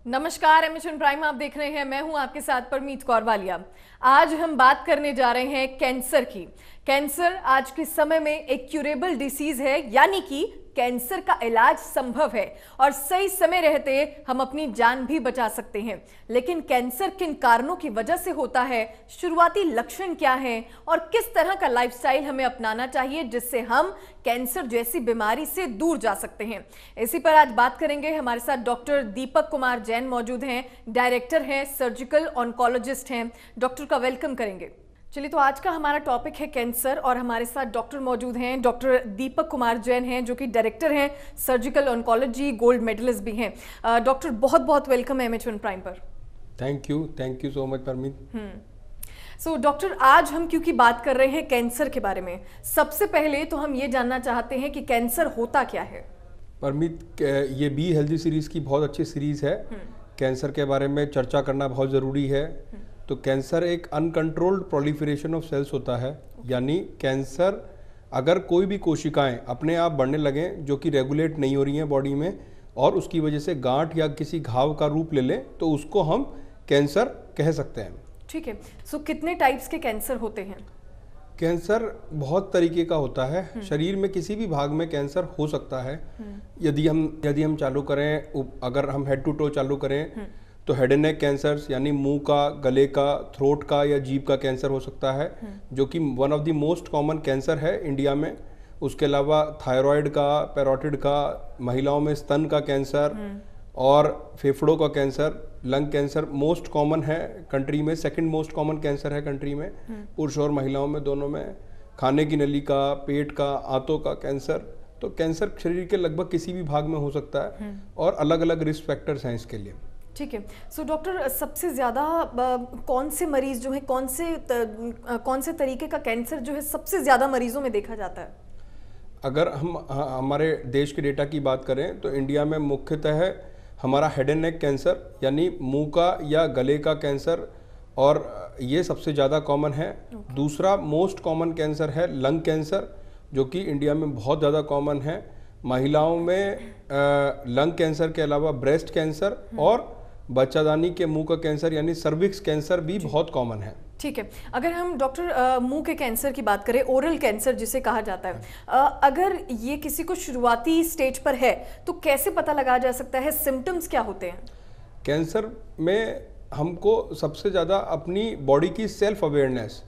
नमस्कार, emission prime आप देख रहे हैं। मैं हूं आपके साथ परमीत कौर वालिया। आज हम बात करने जा रहे हैं कैंसर की। कैंसर आज के समय में एक क्यूरेबल डिसीज है, यानी कि कैंसर का इलाज संभव है और सही समय रहते हम अपनी जान भी बचा सकते हैं। लेकिन कैंसर किन कारणों की वजह से होता है, शुरुआती लक्षण क्या हैं और किस तरह का लाइफस्टाइल हमें अपनाना चाहिए जिससे हम कैंसर जैसी बीमारी से दूर जा सकते हैं, इसी पर आज बात करेंगे। हमारे साथ डॉक्टर दीपक कुमार जैन मौजूद हैं, डायरेक्टर हैं, सर्जिकल ऑन्कोलॉजिस्ट हैं। डॉक्टर का वेलकम करेंगे। चलिए, तो आज का हमारा टॉपिक है कैंसर और हमारे साथ डॉक्टर मौजूद हैं। डॉक्टर दीपक कुमार जैन हैं जो कि डायरेक्टर हैं, सर्जिकल ऑन्कोलॉजी, गोल्ड मेडलिस्ट भी हैं। डॉक्टर बहुत बहुत वेलकम है एमएच1 प्राइम पर। Thank you so much Parmeet. So doctor, आज हम क्योंकि बात कर रहे हैं कैंसर के बारे में, सबसे पहले तो हम ये जानना चाहते हैं कि कैंसर होता क्या है। परमीत, ये बी हेल्दी सीरीज की बहुत अच्छी सीरीज है। कैंसर के बारे में चर्चा करना बहुत ज़रूरी है। तो कैंसर एक अनकंट्रोल्ड प्रोलिफरेशन ऑफ सेल्स होता है, यानी कैंसर अगर कोई भी कोशिकाएं अपने आप बढ़ने लगें जो कि रेगुलेट नहीं हो रही हैं बॉडी में और उसकी वजह से गांठ या किसी घाव का रूप ले लें तो उसको हम कैंसर कह सकते हैं। ठीक है। सो कितने टाइप्स के कैंसर होते हैं? कैंसर बहुत तरीके का होता है। शरीर में किसी भी भाग में कैंसर हो सकता है। यदि हम चालू करें, अगर हम हेड टू टो चालू करें तो हेड एंड नेक कैंसर यानी मुंह का, गले का, थ्रोट का या जीभ का कैंसर हो सकता है, जो कि one of the most common cancer है इंडिया में। उसके अलावा थायराइड का, पैरोटिड का, महिलाओं में स्तन का कैंसर और फेफड़ों का cancer, lung cancer most common है कंट्री में। सेकंड मोस्ट कॉमन कैंसर है कंट्री में, पुरुष और महिलाओं में दोनों में। खाने की नली का, पेट का, आंतों का कैंसर। तो कैंसर शरीर के लगभग किसी भी भाग में हो सकता है और अलग अलग रिस्क फैक्टर्स हैं इसके लिए। ठीक है। सो डॉक्टर, सबसे ज़्यादा कौन से मरीज जो है, कौन से तरीके का कैंसर जो है सबसे ज़्यादा मरीजों में देखा जाता है? अगर हम हमारे देश के डेटा की बात करें तो इंडिया में मुख्यतः हमारा हेड एंड नेक कैंसर यानी मुंह का या गले का कैंसर और ये सबसे ज़्यादा कॉमन है। दूसरा मोस्ट कॉमन कैंसर है लंग कैंसर, जो कि इंडिया में बहुत ज़्यादा कॉमन है। महिलाओं में लंग कैंसर के अलावा ब्रेस्ट कैंसर और बच्चादानी के मुंह का कैंसर यानी सर्विक्स कैंसर भी बहुत कॉमन है। ठीक है। अगर हम डॉक्टर मुंह के कैंसर की बात करें, ओरल कैंसर जिसे कहा जाता है, अगर ये किसी को शुरुआती स्टेज पर है तो कैसे पता लगाया जा सकता है? सिम्टम्स क्या होते हैं? कैंसर में हमको सबसे ज़्यादा अपनी बॉडी की सेल्फ अवेयरनेस,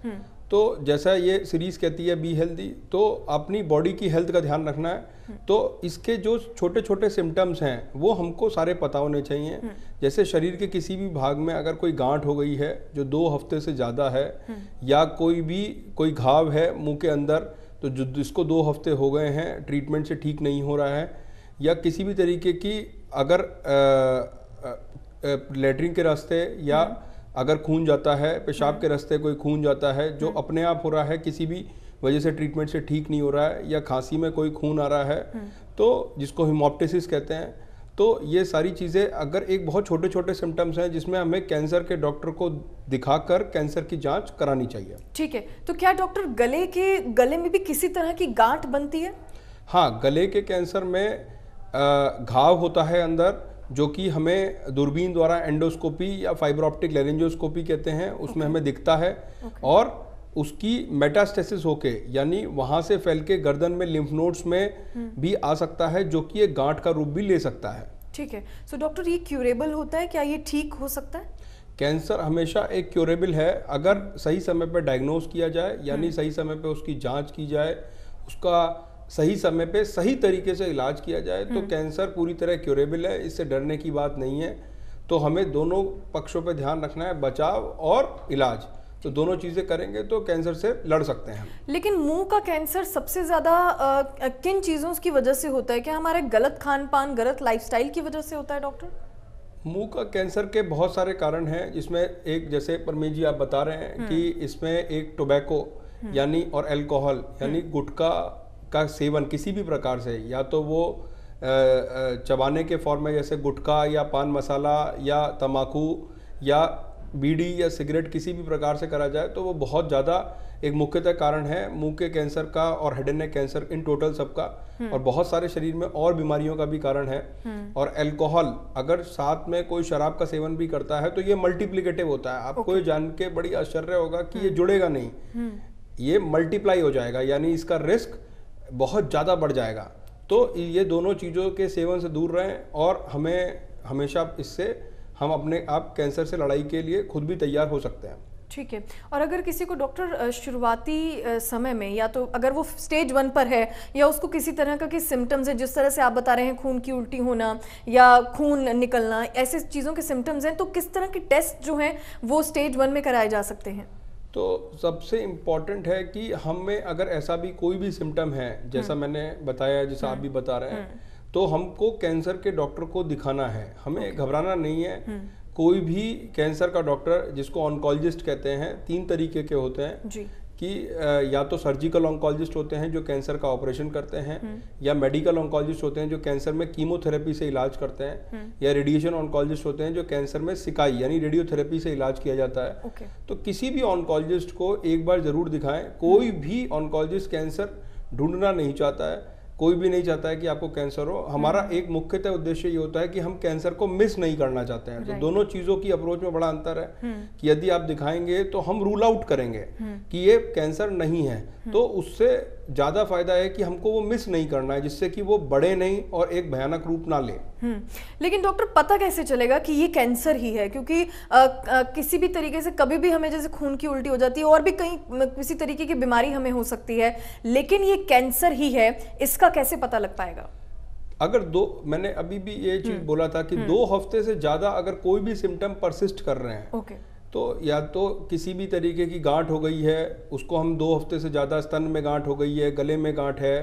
तो जैसा ये सीरीज कहती है बी हेल्दी, तो अपनी बॉडी की हेल्थ का ध्यान रखना है। तो इसके जो छोटे छोटे सिम्टम्स हैं वो हमको सारे पता होने चाहिए। जैसे शरीर के किसी भी भाग में अगर कोई गांठ हो गई है जो 2 हफ्ते से ज़्यादा है, या कोई घाव है मुंह के अंदर तो जिसको 2 हफ्ते हो गए हैं, ट्रीटमेंट से ठीक नहीं हो रहा है, या किसी भी तरीके की अगर लेटरिन के रास्ते या अगर खून जाता है, पेशाब के रास्ते कोई खून जाता है जो अपने आप हो रहा है, किसी भी वजह से ट्रीटमेंट से ठीक नहीं हो रहा है, या खांसी में कोई खून आ रहा है तो जिसको हेमोप्टिसिस कहते हैं, तो ये सारी चीज़ें अगर एक बहुत छोटे छोटे सिम्टम्स हैं जिसमें हमें कैंसर के डॉक्टर को दिखाकर कैंसर की जांच करानी चाहिए। ठीक है। तो क्या डॉक्टर गले में भी किसी तरह की गांठ बनती है? हाँ, गले के कैंसर में घाव होता है अंदर, जो कि हमें दूरबीन द्वारा एंडोस्कोपी या फाइबर ऑप्टिक लेरेंजोस्कोपी कहते हैं, उसमें हमें दिखता है। और उसकी मेटास्टेसिस होके यानी वहाँ से फैल के गर्दन में लिम्फ नोड्स में भी आ सकता है, जो कि एक गांठ का रूप भी ले सकता है। ठीक है। सो डॉक्टर, ये क्यूरेबल होता है? क्या ये ठीक हो सकता है? कैंसर हमेशा एक क्यूरेबल है अगर सही समय पर डायग्नोज किया जाए, यानी सही समय पर उसकी जाँच की जाए, उसका सही समय पे सही तरीके से इलाज किया जाए तो कैंसर पूरी तरह क्यूरेबल है। इससे डरने की बात नहीं है। तो हमें दोनों पक्षों पे ध्यान रखना है, बचाव और इलाज, तो दोनों चीज़ें करेंगे तो कैंसर से लड़ सकते हैं। लेकिन मुंह का कैंसर सबसे ज़्यादा किन चीज़ों की वजह से होता है? क्या हमारे गलत खान पान, गलत लाइफस्टाइल की वजह से होता है डॉक्टर? मुंह का कैंसर के बहुत सारे कारण हैं, जिसमें एक, जैसे परमीत जी आप बता रहे हैं कि इसमें एक टोबैको यानी और अल्कोहल यानी गुटखा का सेवन किसी भी प्रकार से, या तो वो चबाने के फॉर्म में जैसे गुटखा या पान मसाला या तम्बाकू या बीड़ी या सिगरेट किसी भी प्रकार से करा जाए तो वो बहुत ज़्यादा एक मुख्यतः कारण है मुंह के कैंसर का और head and neck cancer in total सबका, और बहुत सारे शरीर में और बीमारियों का भी कारण है। और अल्कोहल अगर साथ में कोई शराब का सेवन भी करता है तो ये मल्टीप्लिकेटिव होता है। आपको ये जान के बड़ी आश्चर्य होगा कि ये जुड़ेगा नहीं, ये मल्टीप्लाई हो जाएगा, यानी इसका रिस्क बहुत ज़्यादा बढ़ जाएगा। तो ये दोनों चीज़ों के सेवन से दूर रहें और हमें हमेशा इससे हम अपने आप कैंसर से लड़ाई के लिए खुद भी तैयार हो सकते हैं। ठीक है। और अगर किसी को डॉक्टर शुरुआती समय में, या तो अगर वो स्टेज 1 पर है या उसको किसी तरह का सिम्टम्स है, जिस तरह से आप बता रहे हैं खून की उल्टी होना या खून निकलना, ऐसे चीज़ों के सिम्टम्स हैं, तो किस तरह के टेस्ट जो हैं वो स्टेज 1 में कराए जा सकते हैं? तो सबसे इम्पॉर्टेंट है कि हमें अगर ऐसा भी कोई भी सिम्टम है, जैसा मैंने बताया, जैसा आप भी बता रहे हैं, तो हमको कैंसर के डॉक्टर को दिखाना है, हमें घबराना नहीं है। कोई भी कैंसर का डॉक्टर, जिसको ऑन्कोलॉजिस्ट कहते हैं, 3 तरीके के होते हैं जी। कि या तो सर्जिकल ऑन्कोलॉजिस्ट होते हैं जो कैंसर का ऑपरेशन करते हैं, या मेडिकल ऑन्कोलॉजिस्ट होते हैं जो कैंसर में कीमोथेरेपी से इलाज करते हैं, या रेडिएशन ऑन्कोलॉजिस्ट होते हैं जो कैंसर में सिकाई यानी रेडियोथेरेपी से इलाज किया जाता है। तो किसी भी ऑन्कोलॉजिस्ट को एक बार जरूर दिखाएं। कोई भी ऑन्कोलॉजिस्ट कैंसर ढूंढना नहीं चाहता है, कोई भी नहीं चाहता है कि आपको कैंसर हो। हमारा एक मुख्यतः उद्देश्य ये होता है कि हम कैंसर को मिस नहीं करना चाहते हैं। तो दोनों चीजों की अप्रोच में बड़ा अंतर है कि यदि आप दिखाएंगे तो हम रूल आउट करेंगे कि ये कैंसर नहीं है, तो उससे ज्यादा फायदा है कि हमको वो मिस नहीं करना है, जिससे कि वो बढ़े नहीं और एक भयानक रूप ना ले। लेकिन डॉक्टर पता कैसे चलेगा कि ये कैंसर ही है? क्योंकि किसी भी तरीके से कभी भी हमें जैसे खून की उल्टी हो जाती है और भी कहीं किसी तरीके की बीमारी हमें हो सकती है, लेकिन ये कैंसर ही है, इसका कैसे पता लग पाएगा? अगर मैंने अभी भी ये चीज बोला था कि 2 हफ्ते से ज्यादा अगर कोई भी सिम्टम परसिस्ट कर रहे हैं, तो या तो किसी भी तरीके की गांठ हो गई है, उसको हम 2 हफ्ते से ज़्यादा, स्तन में गांठ हो गई है, गले में गांठ है,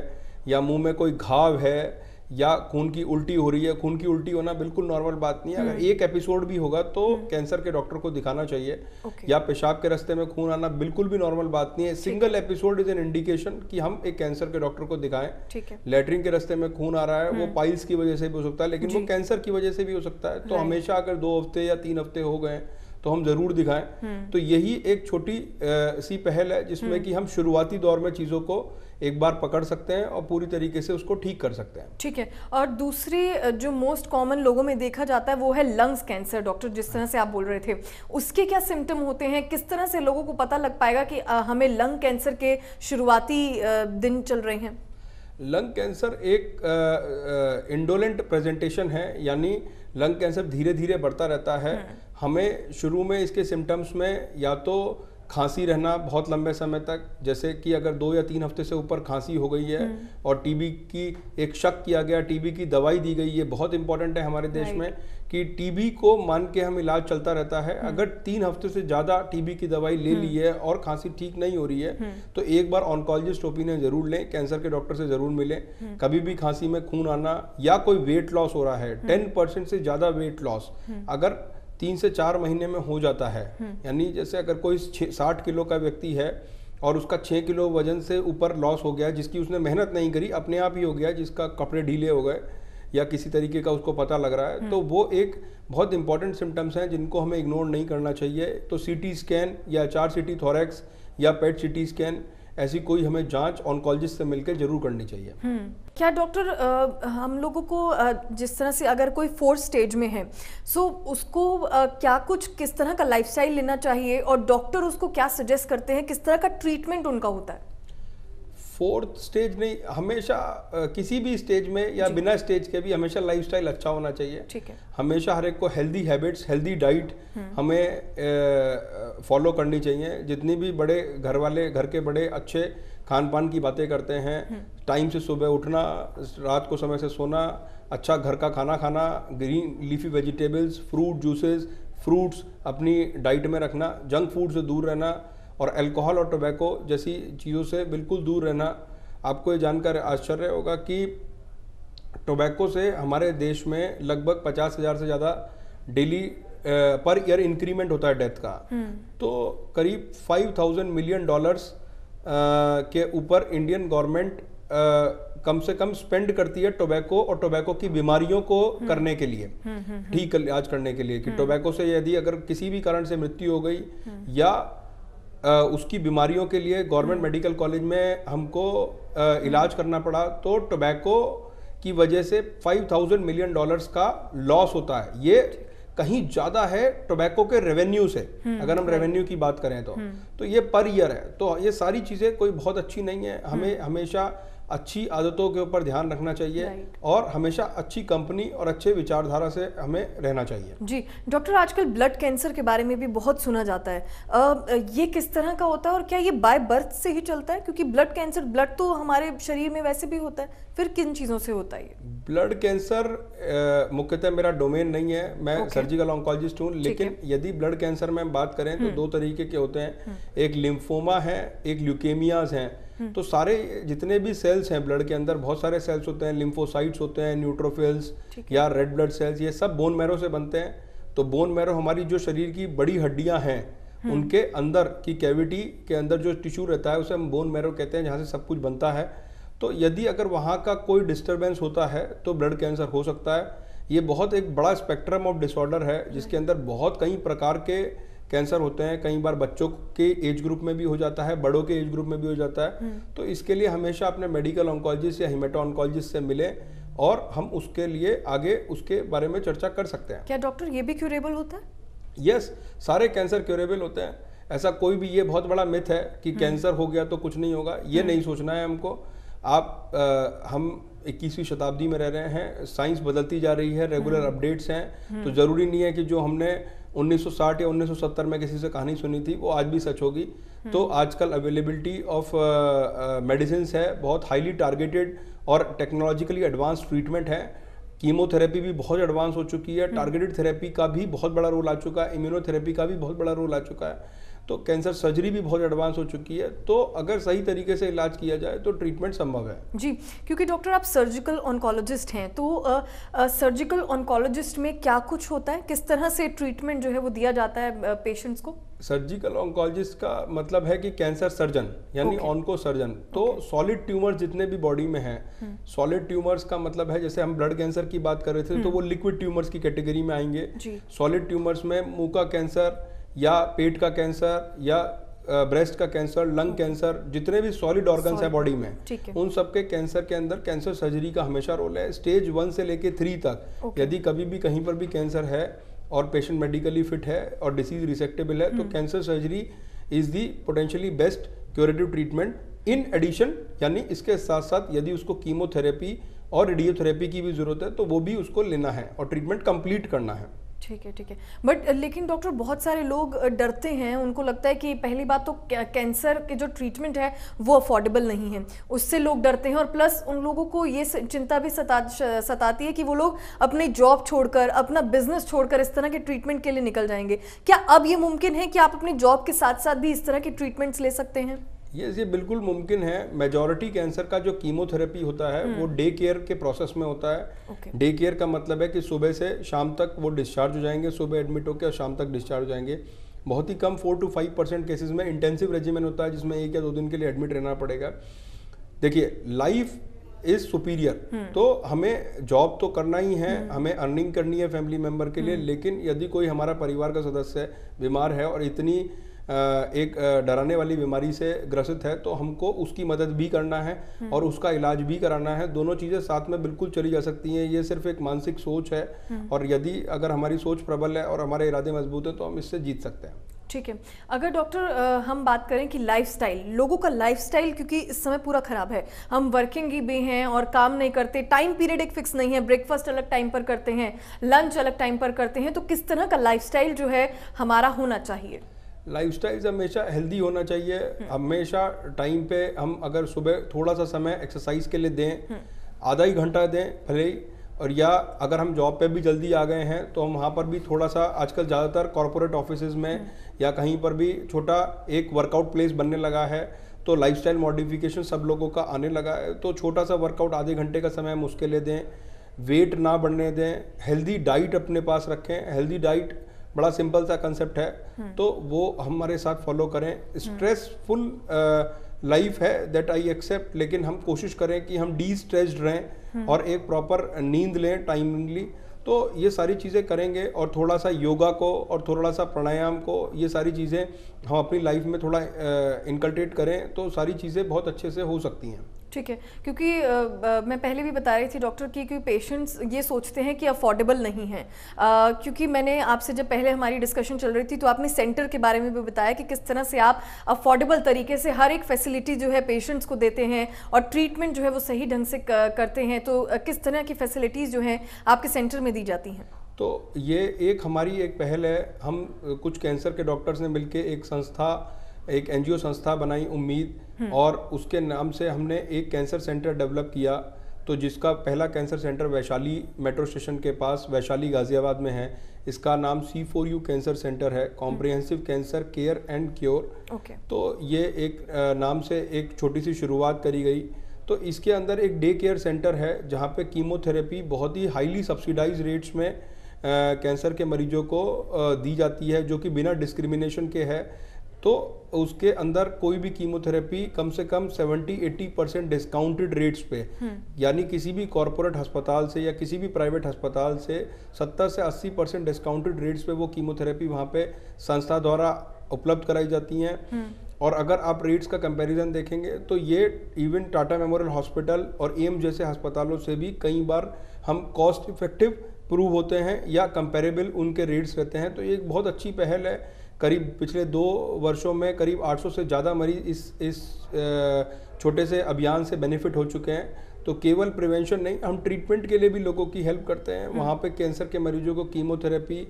या मुंह में कोई घाव है, या खून की उल्टी हो रही है। खून की उल्टी होना बिल्कुल नॉर्मल बात नहीं है, अगर एक एपिसोड भी होगा तो कैंसर के डॉक्टर को दिखाना चाहिए। या पेशाब के रास्ते में खून आना बिल्कुल भी नॉर्मल बात नहीं है। Single episode is an indication कि हम एक कैंसर के डॉक्टर को दिखाएं। लैट्रिन के रास्ते में खून आ रहा है, वो पाइल्स की वजह से भी हो सकता है, लेकिन वो कैंसर की वजह से भी हो सकता है। तो हमेशा अगर 2 हफ्ते या 3 हफ्ते हो गए तो हम जरूर दिखाएं। तो यही एक छोटी सी पहल है जिसमें कि हम शुरुआती दौर में चीजों को एक बार पकड़ सकते हैं और पूरी तरीके से उसको ठीक कर सकते हैं। ठीक है। और दूसरी जो मोस्ट कॉमन लोगों में देखा जाता है वो है लंग्स कैंसर। डॉक्टर, जिस तरह से आप बोल रहे थे, उसके क्या सिम्टम होते हैं? किस तरह से लोगों को पता लग पाएगा कि हमें लंग कैंसर के शुरुआती दिन चल रहे हैं? लंग कैंसर एक इंडोलेंट प्रेजेंटेशन है, यानी लंग कैंसर धीरे धीरे बढ़ता रहता है। हमें शुरू में इसके सिम्टम्स में या तो खांसी रहना बहुत लंबे समय तक, जैसे कि अगर 2 या 3 हफ्ते से ऊपर खांसी हो गई है और टीबी की एक शक किया गया, टीबी की दवाई दी गई, ये बहुत इंपॉर्टेंट है हमारे देश में कि टीबी को मान के हम इलाज चलता रहता है। अगर 3 हफ्ते से ज़्यादा टीबी की दवाई ले ली है और खांसी ठीक नहीं हो रही है तो एक बार ऑन्कोलॉजिस्ट ओपिनियन जरूर लें, कैंसर के डॉक्टर से जरूर मिलें। कभी भी खांसी में खून आना या कोई वेट लॉस हो रहा है, 10% से ज़्यादा वेट लॉस अगर 3 से 4 महीने में हो जाता है, यानी जैसे अगर कोई 60 किलो का व्यक्ति है और उसका 6 किलो वजन से ऊपर लॉस हो गया, जिसकी उसने मेहनत नहीं करी, अपने आप ही हो गया, जिसका कपड़े ढीले हो गए या किसी तरीके का उसको पता लग रहा है, तो वो एक बहुत इंपॉर्टेंट सिम्टम्स हैं जिनको हमें इग्नोर नहीं करना चाहिए। तो सीटी स्कैन या HRCT थोरैक्स या पेट सीटी स्कैन, ऐसी कोई हमें जांच ऑन्कोलॉजिस्ट से मिलकर जरूर करनी चाहिए। क्या डॉक्टर हम लोगों को जिस तरह से अगर कोई 4th स्टेज में है, सो उसको क्या कुछ किस तरह का लाइफस्टाइल लेना चाहिए और डॉक्टर उसको क्या सजेस्ट करते हैं, किस तरह का ट्रीटमेंट उनका होता है? 4th स्टेज नहीं, हमेशा किसी भी स्टेज में या बिना स्टेज के भी हमेशा लाइफस्टाइल अच्छा होना चाहिए। ठीक है। हमेशा हर एक को हेल्दी हैबिट्स, हेल्दी डाइट हमें फॉलो करनी चाहिए। जितनी भी बड़े घर वाले, घर के बड़े अच्छे खान पान की बातें करते हैं, टाइम से सुबह उठना, रात को समय से सोना, अच्छा घर का खाना खाना, green leafy vegetables, fruit juices, fruits अपनी डाइट में रखना, जंक फूड से दूर रहना और अल्कोहल और टोबैको जैसी चीज़ों से बिल्कुल दूर रहना। आपको ये जानकर आश्चर्य होगा कि टोबैको से हमारे देश में लगभग 50,000 से ज़्यादा डेली पर ईयर इंक्रीमेंट होता है डेथ का। तो करीब $5,000 मिलियन के ऊपर इंडियन गवर्नमेंट कम से कम स्पेंड करती है टोबैको और टोबैको की बीमारियों को करने के लिए, ठीक इलाज करने के लिए, कि टोबैको से यदि अगर किसी भी कारण से मृत्यु हो गई या उसकी बीमारियों के लिए गवर्नमेंट मेडिकल कॉलेज में हमको इलाज करना पड़ा, तो टोबैको की वजह से $5,000 मिलियन का लॉस होता है। ये कहीं ज्यादा है टोबैको के रेवेन्यू से, अगर हम रेवेन्यू की बात करें तो ये पर ईयर है। तो ये सारी चीजें कोई बहुत अच्छी नहीं है। हमें हमेशा अच्छी आदतों के ऊपर ध्यान रखना चाहिए और हमेशा अच्छी कंपनी और अच्छे विचारधारा से हमें रहना चाहिए। जी डॉक्टर, आजकल ब्लड कैंसर के बारे में भी बहुत सुना जाता है। ये किस तरह का होता है और क्या ये बाय बर्थ से ही चलता है? क्योंकि ब्लड कैंसर, ब्लड तो हमारे शरीर में वैसे भी होता है, फिर किन चीज़ों से होता है ये? ब्लड कैंसर मुख्यतः मेरा डोमेन नहीं है, मैं सर्जिकल ऑन्कोलॉजिस्ट हूँ, लेकिन यदि ब्लड कैंसर में हम बात करें तो दो तरीके के होते हैं, एक लिम्फोमा है, एक ल्यूकेमियाज हैं। तो सारे जितने भी सेल्स हैं ब्लड के अंदर, बहुत सारे सेल्स होते हैं, लिम्फोसाइट्स होते हैं, न्यूट्रोफिल्स या रेड ब्लड सेल्स, ये सब बोन मैरो से बनते हैं। तो बोन मैरो हमारी जो शरीर की बड़ी हड्डियां हैं उनके अंदर की कैविटी के अंदर जो टिश्यू रहता है उसे हम बोन मैरो कहते हैं, जहाँ से सब कुछ बनता है। तो यदि अगर वहाँ का कोई डिस्टर्बेंस होता है तो ब्लड कैंसर हो सकता है। ये बहुत एक बड़ा स्पेक्ट्रम ऑफ डिसऑर्डर है जिसके अंदर बहुत कई प्रकार के कैंसर होते हैं। कई बार बच्चों के एज ग्रुप में भी हो जाता है, बड़ों के एज ग्रुप में भी हो जाता है। तो इसके लिए हमेशा अपने मेडिकल ऑन्कोलॉजिस्ट या हिमेटो ऑन्कोलॉजिस्ट से मिलें और हम उसके लिए आगे उसके बारे में चर्चा कर सकते हैं। क्या डॉक्टर ये भी क्यूरेबल होता है? यस, सारे कैंसर क्यूरेबल होते हैं। ऐसा कोई भी ये बहुत बड़ा मिथ है कि कैंसर हो गया तो कुछ नहीं होगा, ये नहीं सोचना है हमको। हम 21वीं शताब्दी में रह रहे हैं, साइंस बदलती जा रही है, रेगुलर अपडेट्स हैं, तो जरूरी नहीं है कि जो हमने 1960 या 1970 में किसी से कहानी सुनी थी वो आज भी सच होगी। तो आजकल अवेलेबिलिटी ऑफ मेडिसिन है, बहुत हाईली टारगेटेड और टेक्नोलॉजिकली एडवांस ट्रीटमेंट है। कीमोथेरेपी भी बहुत एडवांस हो चुकी है, टारगेटेड थेरेपी का भी बहुत बड़ा रोल आ चुका है, इम्यूनोथेरेपी का भी बहुत बड़ा रोल आ चुका है। तो कैंसर सर्जरी भी बहुत एडवांस हो चुकी है। तो अगर सही तरीके से इलाज किया जाए तो ट्रीटमेंट संभव है। जी, क्योंकि डॉक्टर आप सर्जिकल ऑन्कोलॉजिस्ट हैं, तो सर्जिकल ऑन्कोलॉजिस्ट में क्या कुछ होता है, किस तरह से ट्रीटमेंट जो है वो दिया जाता है पेशेंट्स को? सर्जिकल ऑन्कोलॉजिस्ट का मतलब है कि कैंसर सर्जन, यानी ऑन्को सर्जन। तो सॉलिड ट्यूमर जितने भी बॉडी में हैं, सॉलिड ट्यूमर्स का मतलब है, जैसे हम ब्लड कैंसर की बात कर रहे थे तो वो लिक्विड ट्यूमर्स की कैटेगरी में आएंगे। सॉलिड ट्यूमर्स में मुंह का कैंसर या पेट का कैंसर या ब्रेस्ट का कैंसर, लंग कैंसर, जितने भी सॉलिड ऑर्गन्स है बॉडी में, उन सब के कैंसर के अंदर कैंसर सर्जरी का हमेशा रोल है। स्टेज 1 से लेके 3 तक यदि कभी भी कहीं पर भी कैंसर है और पेशेंट मेडिकली फिट है और डिसीज रिसेक्टेबल है, तो cancer surgery is the potentially best curative treatment. In addition, यानी इसके साथ साथ यदि उसको कीमोथेरेपी और रेडियोथेरेपी की भी जरूरत है तो वो भी उसको लेना है और ट्रीटमेंट कंप्लीट करना है। ठीक है, ठीक है। बट लेकिन डॉक्टर, बहुत सारे लोग डरते हैं, उनको लगता है कि पहली बात तो कैंसर के जो ट्रीटमेंट है वो अफोर्डेबल नहीं है, उससे लोग डरते हैं। और प्लस उन लोगों को ये चिंता भी सताती है कि वो लोग अपनी जॉब छोड़कर, अपना बिजनेस छोड़कर इस तरह के ट्रीटमेंट के लिए निकल जाएंगे। क्या अब ये मुमकिन है कि आप अपनी जॉब के साथ साथ भी इस तरह के ट्रीटमेंट्स ले सकते हैं? ये बिल्कुल मुमकिन है। मेजॉरिटी कैंसर का जो कीमोथेरेपी होता है वो डे केयर के प्रोसेस में होता है। डे केयर का मतलब है कि सुबह से शाम तक वो डिस्चार्ज हो जाएंगे, सुबह एडमिट होकर और शाम तक डिस्चार्ज हो जाएंगे। बहुत ही कम 4 to 5% केसेस में इंटेंसिव रेजिमेंट होता है जिसमें 1 या 2 दिन के लिए एडमिट रहना पड़ेगा। देखिए, लाइफ इज सुपीरियर, तो हमें जॉब तो करना ही है, हमें अर्निंग करनी है फैमिली मेंबर के लिए, लेकिन यदि कोई हमारा परिवार का सदस्य बीमार है और इतनी एक डराने वाली बीमारी से ग्रसित है तो हमको उसकी मदद भी करना है और उसका इलाज भी कराना है। दोनों चीज़ें साथ में बिल्कुल चली जा सकती हैं। ये सिर्फ एक मानसिक सोच है और यदि अगर हमारी सोच प्रबल है और हमारे इरादे मजबूत है तो हम इससे जीत सकते हैं। ठीक है। अगर डॉक्टर हम बात करें कि लाइफस्टाइल, लोगों का लाइफस्टाइल क्योंकि इस समय पूरा खराब है, हम वर्किंग भी हैं और काम नहीं करते, टाइम पीरियड एक फिक्स नहीं है, ब्रेकफास्ट अलग टाइम पर करते हैं, लंच अलग टाइम पर करते हैं, तो किस तरह का लाइफस्टाइल जो है हमारा होना चाहिए? लाइफस्टाइल हमेशा हेल्दी होना चाहिए। हमेशा टाइम पे हम अगर सुबह थोड़ा सा समय एक्सरसाइज के लिए दें, आधा ही घंटा दें भले ही, और या अगर हम जॉब पे भी जल्दी आ गए हैं तो हम वहाँ पर भी थोड़ा सा, आजकल ज़्यादातर कॉर्पोरेट ऑफिसेज में या कहीं पर भी छोटा एक वर्कआउट प्लेस बनने लगा है, तो लाइफस्टाइल मॉडिफिकेशन सब लोगों का आने लगा है। तो छोटा सा वर्कआउट आधे घंटे का समय हम उसके लिए दें, वेट ना बढ़ने दें, हेल्दी डाइट अपने पास रखें। हेल्दी डाइट बड़ा सिंपल सा कंसेप्ट है, तो वो हमारे साथ फॉलो करें। स्ट्रेसफुल लाइफ है, दैट आई एक्सेप्ट, लेकिन हम कोशिश करें कि हम डी स्ट्रेस्ड रहें और एक प्रॉपर नींद लें टाइमली। तो ये सारी चीज़ें करेंगे और थोड़ा सा योगा को और थोड़ा सा प्राणायाम को, ये सारी चीज़ें हम अपनी लाइफ में थोड़ा इनकल्ट्रेट करें तो सारी चीज़ें बहुत अच्छे से हो सकती हैं। ठीक है, क्योंकि मैं पहले भी बता रही थी डॉक्टर की, क्योंकि पेशेंट्स ये सोचते हैं कि अफोर्डेबल नहीं है। क्योंकि मैंने आपसे जब पहले हमारी डिस्कशन चल रही थी तो आपने सेंटर के बारे में भी बताया कि किस तरह से आप अफोर्डेबल तरीके से हर एक फैसिलिटी जो है पेशेंट्स को देते हैं और ट्रीटमेंट जो है वो सही ढंग से करते हैं। तो किस तरह की फैसिलिटीज़ जो हैं आपके सेंटर में दी जाती हैं? तो ये एक हमारी एक पहल है, हम कुछ कैंसर के डॉक्टर्स ने मिलकर एक संस्था, एक एनजीओ संस्था बनाई उम्मीद, और उसके नाम से हमने एक कैंसर सेंटर डेवलप किया। तो जिसका पहला cancer centre Vaishali metro station के पास वैशाली गाजियाबाद में है। इसका नाम C4U कैंसर सेंटर है, comprehensive cancer care and cure. तो ये एक नाम से एक छोटी सी शुरुआत करी गई। तो इसके अंदर एक डे केयर सेंटर है जहाँ पे कीमोथेरेपी बहुत ही हाईली सब्सिडाइज रेट्स में कैंसर के मरीजों को दी जाती है, जो कि बिना डिस्क्रिमिनेशन के है। तो उसके अंदर कोई भी कीमोथेरेपी कम से कम 70-80% डिस्काउंटेड रेट्स पे, यानी किसी भी कॉरपोरेट अस्पताल से या किसी भी प्राइवेट अस्पताल से 70 से 80% डिस्काउंटेड रेट्स पे वो कीमोथेरेपी वहाँ पे संस्था द्वारा उपलब्ध कराई जाती हैं। और अगर आप रेट्स का कंपैरिजन देखेंगे तो ये इवन टाटा मेमोरियल हॉस्पिटल और एम्स जैसे अस्पतालों से भी कई बार हम कॉस्ट इफेक्टिव प्रूव होते हैं या कंपेरेबल उनके रेट्स रहते हैं। तो ये एक बहुत अच्छी पहल है। करीब पिछले 2 वर्षों में करीब 800 से ज़्यादा मरीज इस छोटे से अभियान से बेनिफिट हो चुके हैं। तो केवल प्रिवेंशन नहीं, हम ट्रीटमेंट के लिए भी लोगों की हेल्प करते हैं। वहाँ पे कैंसर के मरीजों को कीमोथेरेपी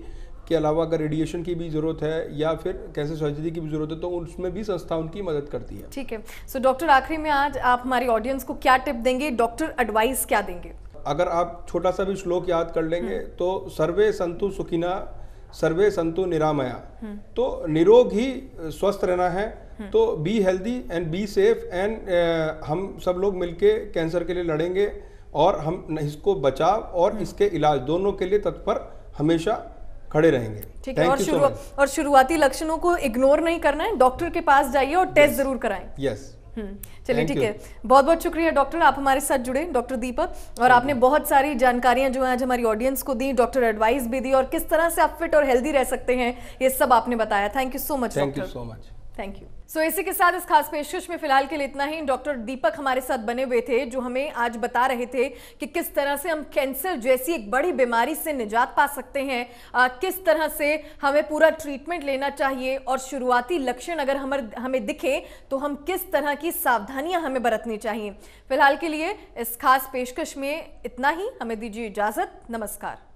के अलावा अगर रेडिएशन की भी ज़रूरत है या फिर कैंसर सर्जरी की भी ज़रूरत है तो उसमें भी संस्था उनकी मदद करती है। ठीक है। सो डॉक्टर, आखिरी में आज आप हमारी ऑडियंस को क्या टिप देंगे, डॉक्टर एडवाइस क्या देंगे? अगर आप छोटा सा भी श्लोक याद कर लेंगे तो सर्वे संतु सुखिना सर्वे संतु निरामया। तो निरोग ही स्वस्थ रहना है। तो be healthy and be safe and हम सब लोग मिलके कैंसर के लिए लड़ेंगे और हम इसको बचाव और इसके इलाज दोनों के लिए तत्पर हमेशा खड़े रहेंगे। ठीक है। और शुरुआती लक्षणों को इग्नोर नहीं करना है, डॉक्टर के पास जाइए और टेस्ट जरूर कराएं। यस। चलिए, ठीक है। बहुत बहुत शुक्रिया डॉक्टर, आप हमारे साथ जुड़े, डॉक्टर दीपक, और आपने बहुत सारी जानकारियां जो आज हमारी ऑडियंस को दी, डॉक्टर एडवाइस भी दी, और किस तरह से आप फिट और हेल्दी रह सकते हैं ये सब आपने बताया। Thank you so much doctor. Thank you so much. Thank you. So इसी के साथ इस खास पेशकश में फिलहाल के लिए इतना ही। डॉक्टर दीपक हमारे साथ बने हुए थे जो हमें आज बता रहे थे कि किस तरह से हम कैंसर जैसी एक बड़ी बीमारी से निजात पा सकते हैं, किस तरह से हमें पूरा ट्रीटमेंट लेना चाहिए और शुरुआती लक्षण अगर हमें दिखे तो हम किस तरह की सावधानियां हमें बरतनी चाहिए। फिलहाल के लिए इस खास पेशकश में इतना ही। हमें दीजिए इजाजत। नमस्कार।